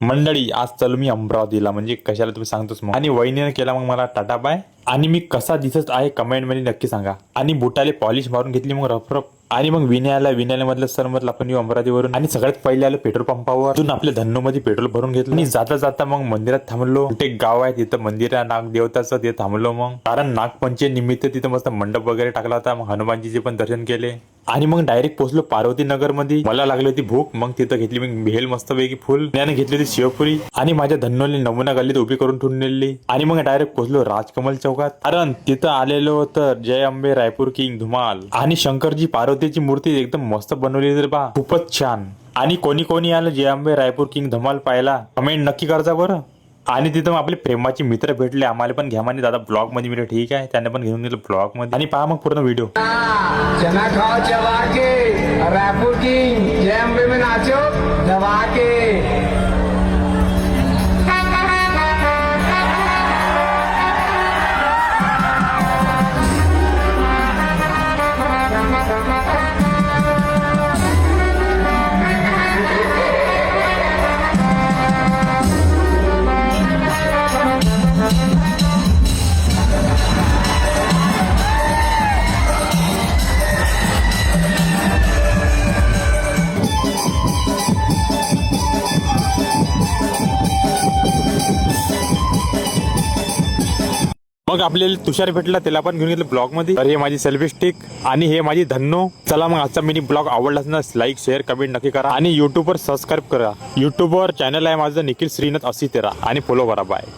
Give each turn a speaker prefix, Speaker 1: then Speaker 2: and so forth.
Speaker 1: मंडळी आज चलो मी अमरावतीला, म्हणजे कशाला तुम्ही सांगतोच मग. आणि वहिनीने केला मग मला टाटा बाय. आणि मी कसा दिसत आहे कमेंट मध्ये नक्की सांगा. आणि बुटाले पॉलिश मारून घेतली मग रफ. आणि मग विनयाला म्हटलं सर म्हटलं आपण येऊ अमरावतीवरून. आणि सगळ्यात पहिले आलो पेट्रोल पंपावर. तिथून आपल्या धन्नोमध्ये पेट्रोल भरून घेतलं. आणि जाता जाता मग मंदिरात थांबलो. एक गाव आहे तिथं मंदिर आहे नाग देवताचं, ते थांबलो मग. कारण नागपंचमी निमित्त तिथं मस्त मंडप वगैरे टाकला होता. मग हनुमानजीचे पण दर्शन केले. आणि मग डायरेक्ट पोहोचलो पार्वती नगर मध्ये. मला लागली होती भूक, मग तिथं घेतली मी भेल मस्त पैकी फुल. त्याने घेतली होती शेवपुरी. आणि माझ्या धन्नोली नमुना गल्लीत उभी करून ठेवून नेली. आणि मग डायरेक्ट पोहोचलो राजकमल चौकात. कारण तिथं आलेलो तर जय अंबे रायपूर किंग धुमाल. आणि शंकरजी पार्वतीची मूर्ती एकदम मस्त बनवली तर बा, खूपच छान. आणि कोणी आलं जय अंबे रायपूर किंग धमाल पाहायला कमेंट नक्की करजा बरं. आणि तिथं आपले प्रेमाचे मित्र भेटले. आम्हाला पण घ्या म्हणे दादा ब्लॉग मध्ये. मित्र ठीक आहे, त्याने पण घेऊन गेलं ब्लॉग मध्ये. आणि पहा मग पूर्ण व्हिडिओ.
Speaker 2: चना खाओ चबा के, रायपुर किंग जय अंबे में नाचो दबा के.
Speaker 1: मग आपल्याला तुषार भेटला, त्याला पण घेऊन गेलं ब्लॉग मध्ये. तर हे माझी सेल्फी स्टिक आणि हे माझी धन्नो. चला मग आजचा मिनी ब्लॉग आवडलाच ना, लाईक शेअर कमेंट नक्की करा. आणि युट्यूबवर सबस्क्राईब करा. युट्यूबवर चॅनल आहे माझं निखिल श्रीनाथ 8013 आणि फॉलो करा. बाय.